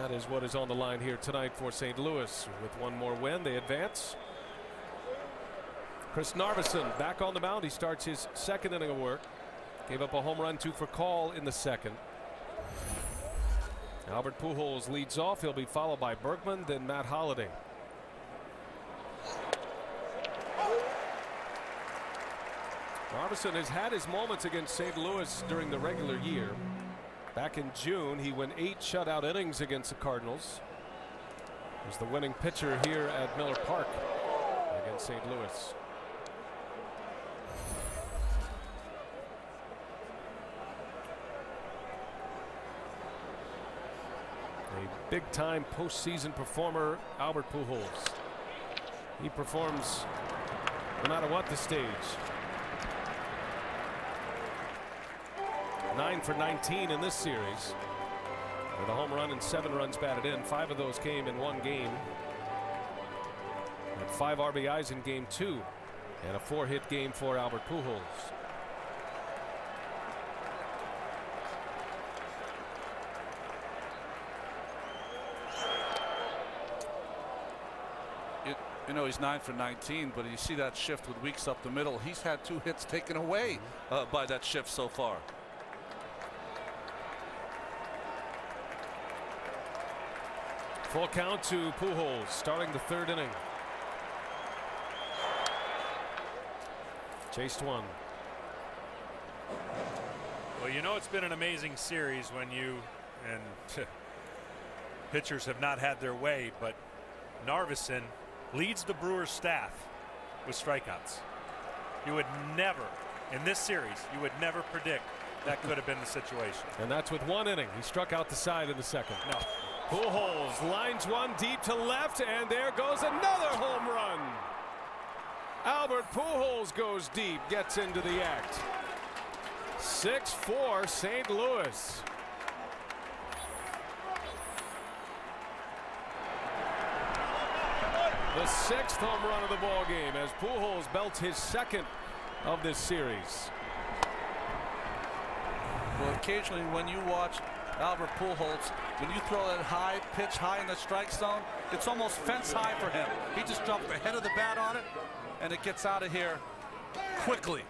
That is what is on the line here tonight for St. Louis. With one more win, they advance. Chris Narveson back on the mound. He starts his second inning of work. Gave up a home run, 2 for call in the second. Albert Pujols leads off. He'll be followed by Bergman, then Matt Holliday. Narveson has had his moments against St. Louis during the regular year. Back in June, he went 8 shutout innings against the Cardinals. He was the winning pitcher here at Miller Park against St. Louis. A big-time postseason performer, Albert Pujols. He performs no matter what the stage. 9 for 19 in this series with a home run and 7 runs batted in. 5 of those came in one game. And 5 RBIs in game 2 and a 4-hit game for Albert Pujols. You know, he's 9 for 19, but you see that shift with Weeks up the middle. He's had 2 hits taken away by that shift so far. Full count to Pujols starting the 3rd inning. Chased 1. Well, you know it's been an amazing series when you and pitchers have not had their way, but Narveson leads the Brewers staff with strikeouts. You would never, in this series, you would never predict that could have been the situation. And that's with 1 inning. He struck out the side in the second. No. Pujols lines one deep to left, and there goes another home run. Albert Pujols goes deep, gets into the act. 6-4 St. Louis. The 6th home run of the ball game as Pujols belts his 2nd of this series. Well, occasionally when you watch Albert Pujols, when you throw that high pitch high in the strike zone, it's almost fence high for him. He just dropped the head of the bat on it, and it gets out of here quickly.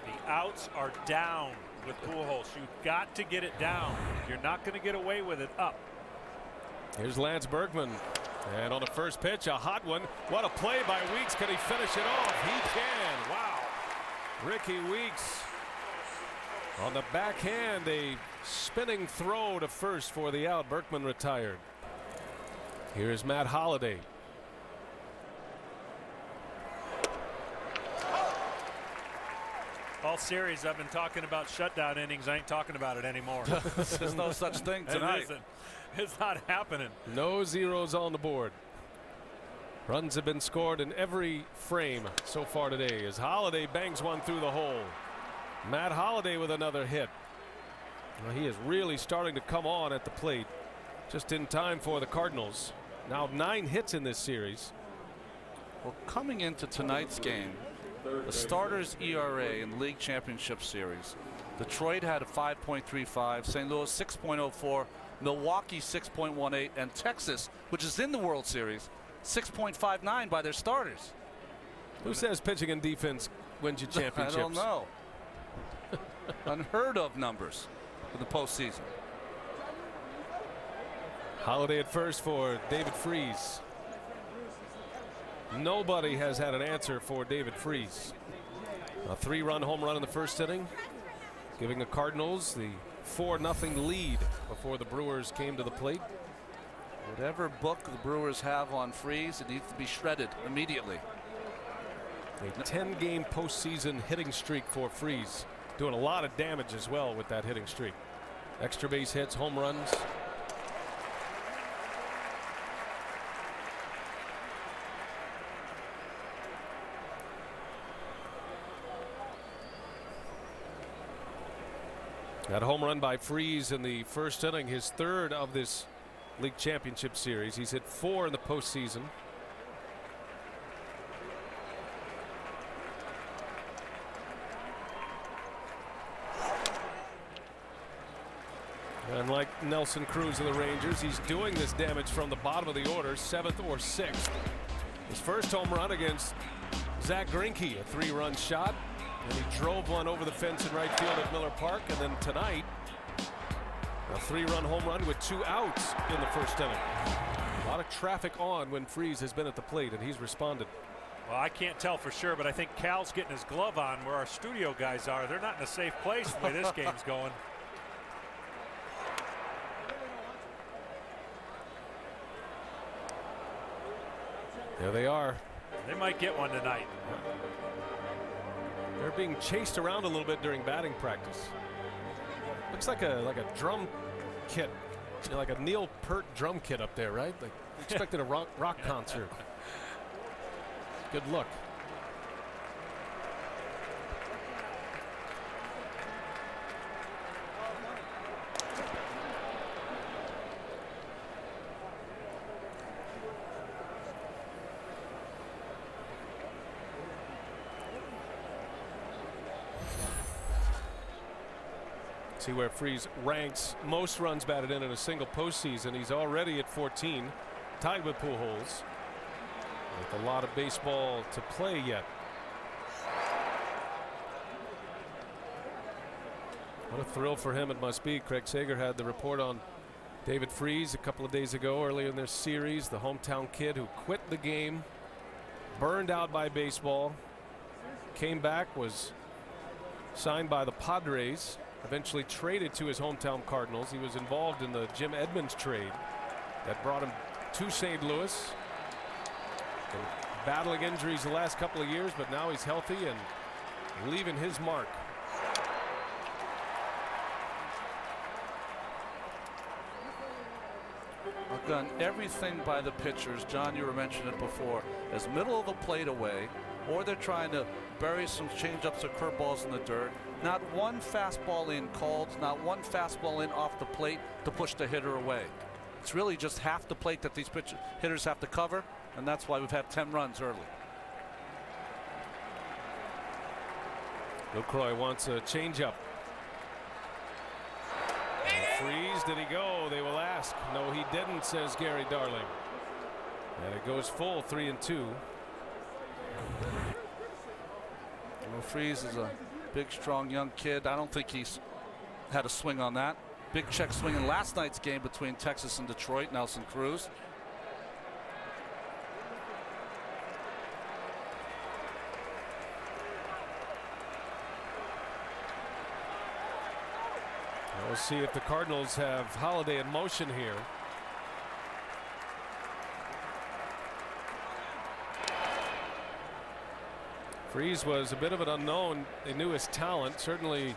The outs are down with Pujols. You've got to get it down. You're not going to get away with it up. Here's Lance Bergman. And on the first pitch, a hot one. What a play by Weeks. Can he finish it off? He can. Wow. Ricky Weeks on the backhand. A spinning throw to first for the out. Bergman retired. Here's Matt Holliday. All series I've been talking about shutdown innings. I ain't talking about it anymore. There's no such thing tonight. It's not happening. No zeros on the board. Runs have been scored in every frame so far today as Holliday bangs one through the hole. Matt Holliday with another hit. Well, he is really starting to come on at the plate. Just in time for the Cardinals. Now 9 hits in this series. Well, coming into tonight's game, the starters ERA in the League Championship Series. Detroit had a 5.35, St. Louis 6.04, Milwaukee 6.18, and Texas, which is in the World Series, 6.59 by their starters. Who says pitching and defense wins you championships? I don't know. Unheard of numbers for the postseason. Holliday at first for David Freese. Nobody has had an answer for David Freese. A 3-run home run in the first inning, giving the Cardinals the 4-0 lead before the Brewers came to the plate. Whatever book the Brewers have on Freese, it needs to be shredded immediately. A 10-game postseason hitting streak for Freese, doing a lot of damage as well with that hitting streak. Extra base hits, home runs. That home run by Freese in the first inning, his 3rd of this League Championship Series. He's hit 4 in the postseason. And like Nelson Cruz of the Rangers, he's doing this damage from the bottom of the order, 7th or 6th. His first home run against Zach Greinke, a 3-run shot, and he drove one over the fence in right field at Miller Park. And then tonight, a 3-run home run with 2 outs in the first inning. A lot of traffic on when Freese has been at the plate, and he's responded. Well, I can't tell for sure, but I think Cal's getting his glove on where our studio guys are. They're not in a safe place the way this game's going. There they are. They might get one tonight. They're being chased around a little bit during batting practice. Looks like a drum kit, you know, like a Neil Peart drum kit up there, right? Like expected a rock concert. Good look. See where Freese ranks most runs batted in a single postseason. He's already at 14, tied with Pujols, with a lot of baseball to play yet. What a thrill for him it must be. Craig Sager had the report on David Freese a couple of days ago earlier in their series. The hometown kid who quit the game, burned out by baseball, came back, was signed by the Padres, eventually traded to his hometown Cardinals. He was involved in the Jim Edmonds trade that brought him to St. Louis. Been battling injuries the last couple of years, but now he's healthy and leaving his mark. I've done everything by the pitchers. John, you were mentioning it before, as middle of the plate away, or they're trying to bury some changeups or curveballs in the dirt. Not one fastball in called, not one fastball in off the plate to push the hitter away. It's really just half the plate that these hitters have to cover, and that's why we've had 10 runs early. Lucroy wants a changeup. Freeze, did he go? They will ask. No, he didn't, says Gary Darling. And it goes full, 3-2. Well, Freese is a big, strong, young kid. I don't think he's had a swing on that. Big check swing in last night's game between Texas and Detroit. Nelson Cruz. We'll see if the Cardinals have Holiday in motion here. Freese was a bit of an unknown. They knew his talent, certainly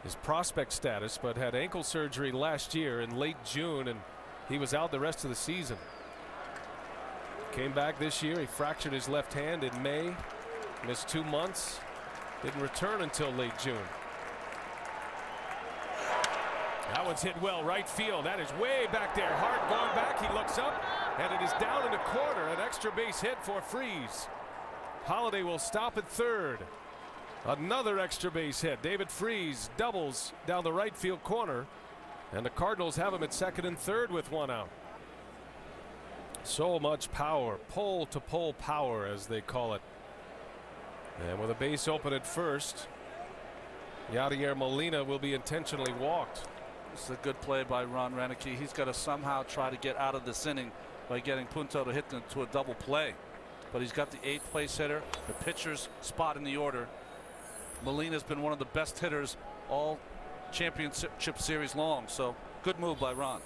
his prospect status, but had ankle surgery last year in late June, and he was out the rest of the season. Came back this year. He fractured his left hand in May, missed 2 months, didn't return until late June. That one's hit well, right field. That is way back there. Hart going back. He looks up, and it is down in the corner. An extra base hit for Freese. Holiday will stop at third. Another extra base hit. David Freese doubles down the right field corner, and the Cardinals have him at second and third with 1 out. So much power, pole to pole power as they call it. And with a base open at first, Yadier Molina will be intentionally walked. This is a good play by Ron Renicky. He's got to somehow try to get out of this inning by getting Punto to hit into a double play. But he's got the 8th place hitter, the pitcher's spot in the order. Molina's been one of the best hitters all championship series long, so good move by Ron.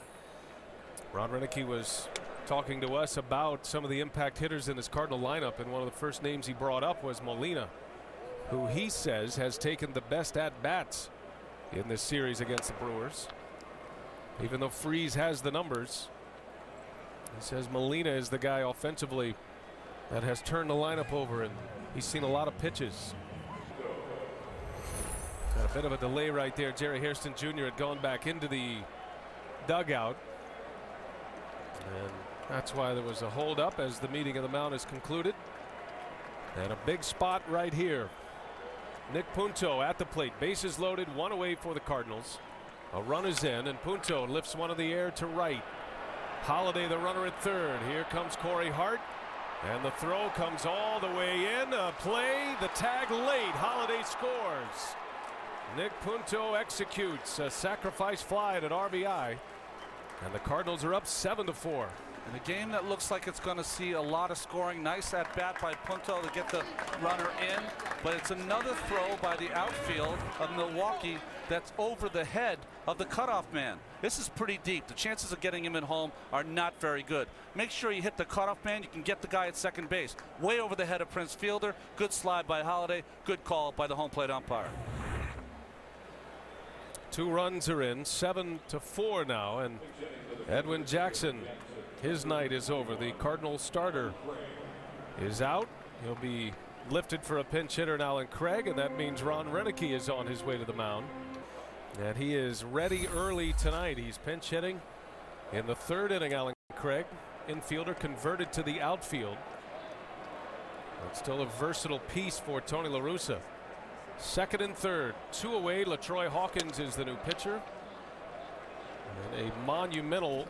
Ron Renicky was talking to us about some of the impact hitters in this Cardinal lineup, and one of the first names he brought up was Molina, who he says has taken the best at-bats in this series against the Brewers. Even though Freese has the numbers, he says Molina is the guy offensively that has turned the lineup over, and he's seen a lot of pitches. Got a bit of a delay right there. Jerry Hairston Jr. had gone back into the dugout, and that's why there was a hold up as the meeting of the mound is concluded. And a big spot right here. Nick Punto at the plate, bases loaded, 1 away for the Cardinals. A run is in, and Punto lifts one in the air to right. Holiday, the runner at third. Here comes Corey Hart, and the throw comes all the way in. A play, the tag late. Holiday scores. Nick Punto executes a sacrifice fly at an RBI, and the Cardinals are up 7-4. In a game that looks like it's going to see a lot of scoring. Nice at bat by Punto to get the runner in, but it's another throw by the outfield of Milwaukee that's over the head of the cutoff man. This is pretty deep. The chances of getting him at home are not very good. Make sure you hit the cutoff man. You can get the guy at second base. Way over the head of Prince Fielder. Good slide by Holiday. Good call by the home plate umpire. 2 runs are in, 7-4 now, and Edwin Jackson, his night is over. The Cardinals starter is out. He'll be lifted for a pinch hitter, Alan Craig, and that means Ron Renicky is on his way to the mound. And he is ready early tonight. He's pinch hitting in the 3rd inning. Alan Craig, infielder, converted to the outfield. But still a versatile piece for Tony La Russa. 2nd and 3rd, 2 away. LaTroy Hawkins is the new pitcher. And a monumental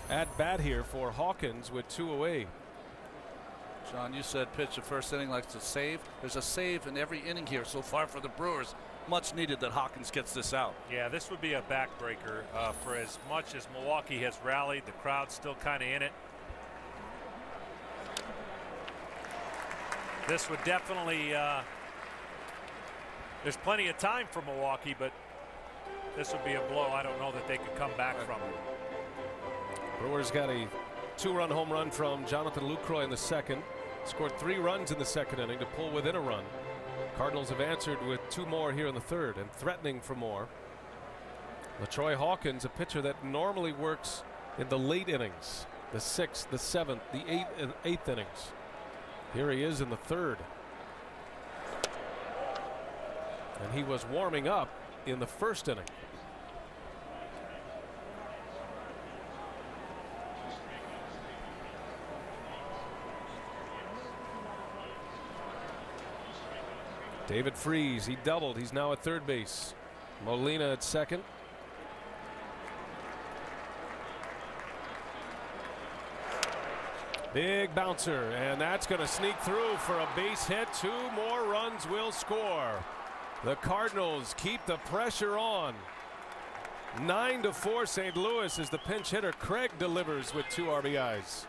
at bat here for Hawkins with 2 away. John, you said pitch the first inning like to save. There's a save in every inning here so far for the Brewers. Much needed that Hawkins gets this out. Yeah, this would be a backbreaker for as much as Milwaukee has rallied. The crowd's still kind of in it. This would definitely there's plenty of time for Milwaukee, but this would be a blow I don't know that they could come back from. Brewers got a 2-run home run from Jonathan Lucroy in the 2nd. Scored 3 runs in the 2nd inning to pull within a run. Cardinals have answered with 2 more here in the 3rd and threatening for more. LaTroy Hawkins, a pitcher that normally works in the late innings, the 6th, the 7th, the 8th innings. Here he is in the 3rd. And he was warming up in the 1st inning. David Freese, he doubled. He's now at 3rd base. Molina at 2nd. Big bouncer, and that's going to sneak through for a base hit. 2 more runs will score. The Cardinals keep the pressure on. 9-4 St. Louis as the pinch hitter Craig delivers with 2 RBIs.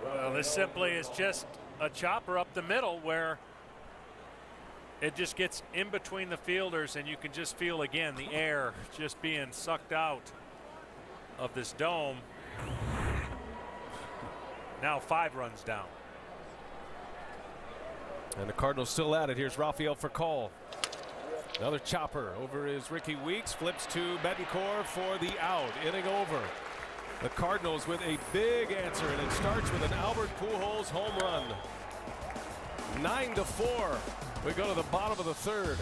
Well, this simply is just a chopper up the middle where it just gets in between the fielders, and you can just feel again the air just being sucked out of this dome. Now 5 runs down. And the Cardinals still at it. Here's Rafael Furcal. Another chopper over is Ricky Weeks. Flips to Betancourt for the out. Inning over. The Cardinals with a big answer, and it starts with an Albert Pujols home run. 9-4. We go to the bottom of the 3rd.